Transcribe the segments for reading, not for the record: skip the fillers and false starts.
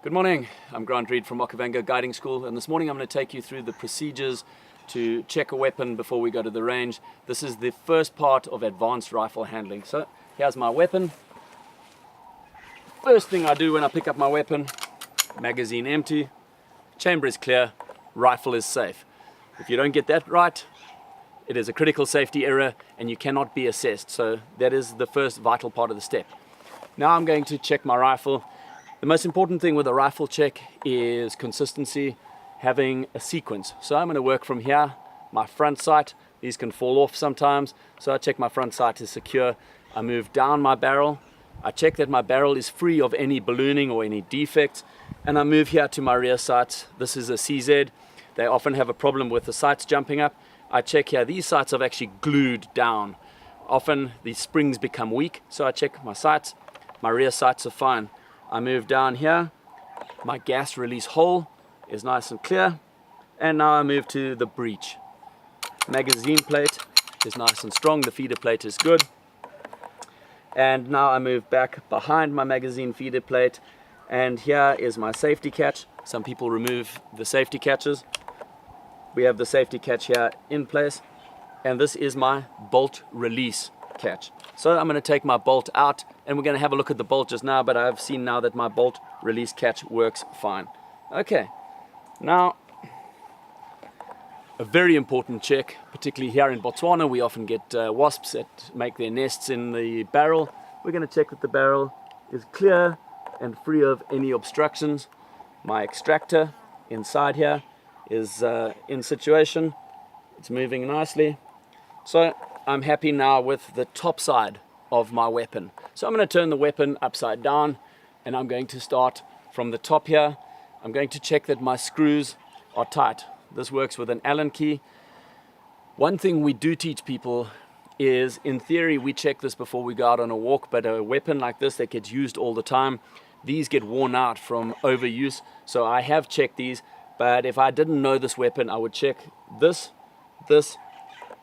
Good morning, I'm Grant Reed from Okavango Guiding School, and this morning I'm going to take you through the procedures to check a weapon before we go to the range. This is the first part of advanced rifle handling. So here's my weapon. First thing I do when I pick up my weapon, magazine empty, chamber is clear, rifle is safe. If you don't get that right, it is a critical safety error and you cannot be assessed. So that is the first vital part of the step. Now I'm going to check my rifle. The most important thing with a rifle check is consistency, having a sequence. So I'm going to work from here, my front sight. These can fall off sometimes, so I check my front sight is secure. I move down my barrel. I check that my barrel is free of any ballooning or any defects, and I move here to my rear sights. This is a CZ. They often have a problem with the sights jumping up. I check here. These sights are actually glued down. Often these springs become weak, so I check my sights. My rear sights are fine. I move down here, my gas release hole is nice and clear, and now I move to the breech. Magazine plate is nice and strong, the feeder plate is good, and now I move back behind my magazine feeder plate, and here is my safety catch. Some people remove the safety catches. We have the safety catch here in place, and this is my bolt release catch. So I'm going to take my bolt out, and we're going to have a look at the bolt just now, but I've seen now that my bolt release catch works fine. Okay, now a very important check, particularly here in Botswana, we often get wasps that make their nests in the barrel. We're going to check that the barrel is clear and free of any obstructions. My extractor inside here is in situation. It's moving nicely. So I'm happy now with the top side of my weapon. So I'm going to turn the weapon upside down, and I'm going to start from the top here. I'm going to check that my screws are tight. This works with an Allen key. One thing we do teach people is, in theory, we check this before we go out on a walk, but a weapon like this that gets used all the time, these get worn out from overuse. So I have checked these, but if I didn't know this weapon, I would check this,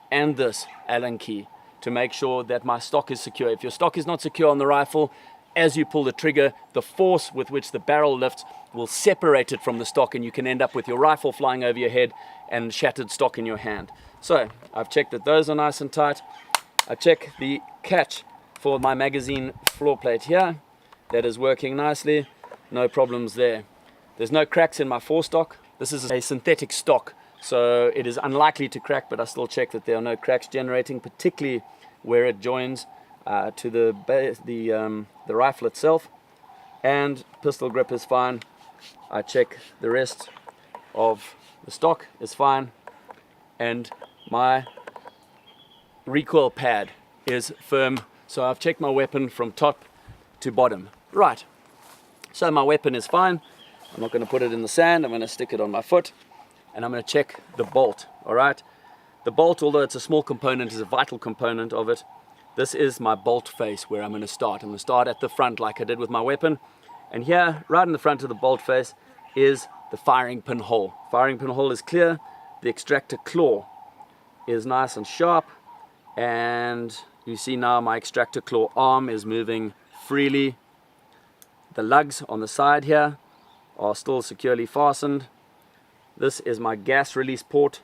and this Allen key to make sure that my stock is secure. If your stock is not secure on the rifle, as you pull the trigger, the force with which the barrel lifts will separate it from the stock, and you can end up with your rifle flying over your head and shattered stock in your hand. So I've checked that those are nice and tight. I check the catch for my magazine floor plate here. That is working nicely. No problems there. There's no cracks in my forestock. This is a synthetic stock, so it is unlikely to crack, but I still check that there are no cracks generating, particularly where it joins to the rifle itself. And pistol grip is fine. I check the rest of the stock is fine, and my recoil pad is firm. So I've checked my weapon from top to bottom. Right, so my weapon is fine. I'm not going to put it in the sand. I'm going to stick it on my foot, and I'm going to check the bolt. All right, the bolt, although it's a small component, is a vital component of it. This is my bolt face where I'm going to start. I'm going to start at the front like I did with my weapon, and here, right in the front of the bolt face, is the firing pin hole. Firing pin hole is clear. The extractor claw is nice and sharp, and you see now my extractor claw arm is moving freely. The lugs on the side here are still securely fastened. This is my gas release port.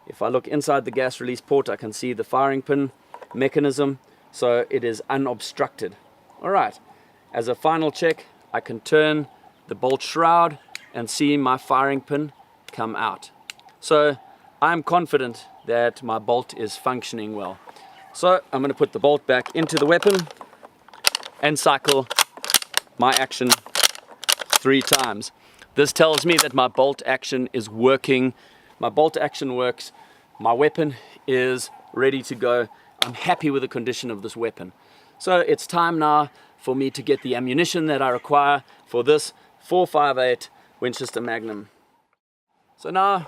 If I look inside the gas release port, I can see the firing pin mechanism, so it is unobstructed. All right, as a final check, I can turn the bolt shroud and see my firing pin come out. So I'm confident that my bolt is functioning well. So I'm going to put the bolt back into the weapon and cycle my action 3 times. This tells me that my bolt action is working. My bolt action works. My weapon is ready to go. I'm happy with the condition of this weapon. So it's time now for me to get the ammunition that I require for this 4.58 Winchester Magnum. So now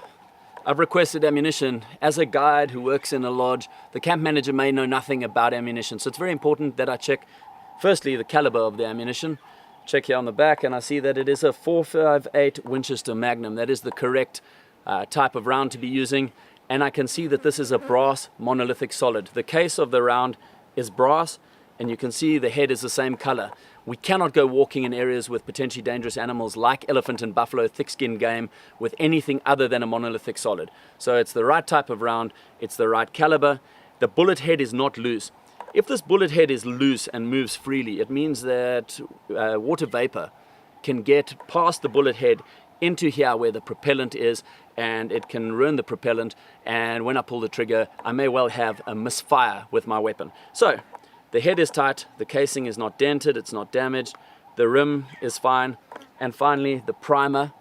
I've requested ammunition. As a guide who works in a lodge, the camp manager may know nothing about ammunition. So it's very important that I check, firstly, the caliber of the ammunition. Check here on the back, and I see that it is a 4.58 Winchester Magnum. That is the correct type of round to be using, and I can see that this is a brass monolithic solid. The case of the round is brass, and you can see the head is the same color. We cannot go walking in areas with potentially dangerous animals like elephant and buffalo, thick-skinned game, with anything other than a monolithic solid. So it's the right type of round, it's the right caliber. The bullet head is not loose. If this bullet head is loose and moves freely, it means that water vapor can get past the bullet head into here where the propellant is, and it can ruin the propellant, and when I pull the trigger I may well have a misfire with my weapon. So the head is tight, the casing is not dented, it's not damaged, the rim is fine, and finally the primer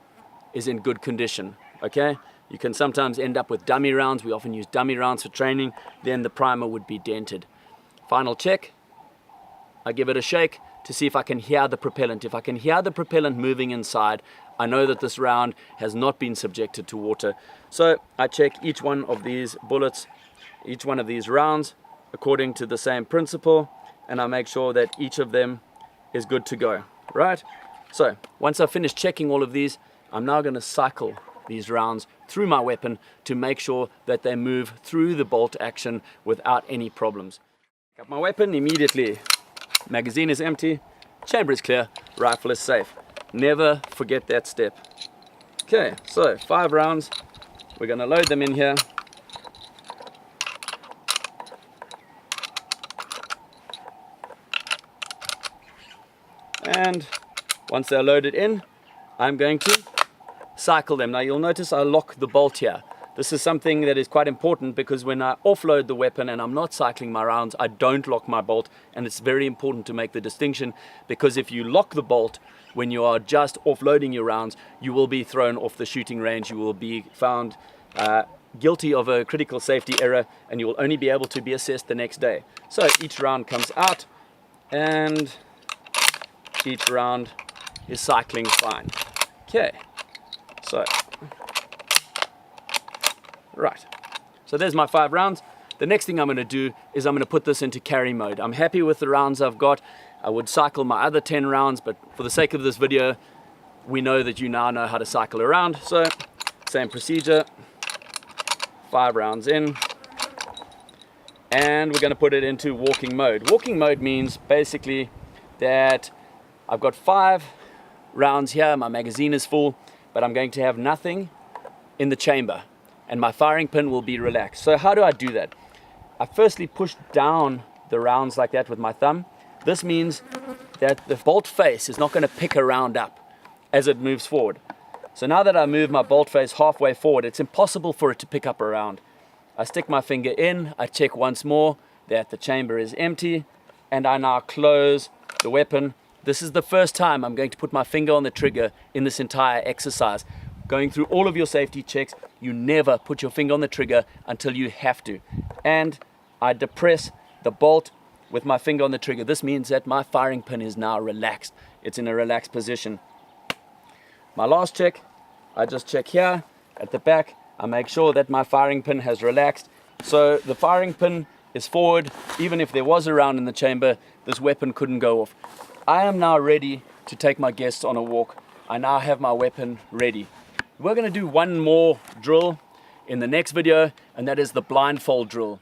is in good condition. Okay, you can sometimes end up with dummy rounds. We often use dummy rounds for training. Then the primer would be dented. Final check, I give it a shake to see if I can hear the propellant. If I can hear the propellant moving inside, I know that this round has not been subjected to water. So I check each one of these bullets, each one of these rounds, according to the same principle, and I make sure that each of them is good to go, right? So once I've finished checking all of these, I'm now going to cycle these rounds through my weapon to make sure that they move through the bolt action without any problems. Got my weapon immediately. Magazine is empty, chamber is clear, rifle is safe. Never forget that step. Okay, so 5 rounds. We're going to load them in here. And once they're loaded in, I'm going to cycle them. Now you'll notice I lock the bolt here. This is something that is quite important because when I offload the weapon and I'm not cycling my rounds, I don't lock my bolt, and it's very important to make the distinction, because if you lock the bolt when you are just offloading your rounds, you will be thrown off the shooting range, you will be found guilty of a critical safety error, and you will only be able to be assessed the next day. So each round comes out and each round is cycling fine. Okay, so right, so there's my 5 rounds. The next thing I'm going to do is I'm going to put this into carry mode. I'm happy with the rounds I've got. I would cycle my other 10 rounds, but for the sake of this video, we know that you now know how to cycle around. So same procedure, 5 rounds in, and we're going to put it into walking mode. Walking mode means basically that I've got 5 rounds here, my magazine is full, but I'm going to have nothing in the chamber, and my firing pin will be relaxed. So how do I do that? I firstly push down the rounds like that with my thumb. This means that the bolt face is not going to pick a round up as it moves forward. So now that I move my bolt face halfway forward, it's impossible for it to pick up a round. I stick my finger in, I check once more that the chamber is empty, and I now close the weapon. This is the first time I'm going to put my finger on the trigger in this entire exercise. Going through all of your safety checks, you never put your finger on the trigger until you have to. And I depress the bolt with my finger on the trigger. This means that my firing pin is now relaxed. It's in a relaxed position. My last check, I just check here at the back. I make sure that my firing pin has relaxed. So the firing pin is forward. Even if there was a round in the chamber, this weapon couldn't go off. I am now ready to take my guests on a walk. I now have my weapon ready. We're going to do one more drill in the next video, and that is the blindfold drill.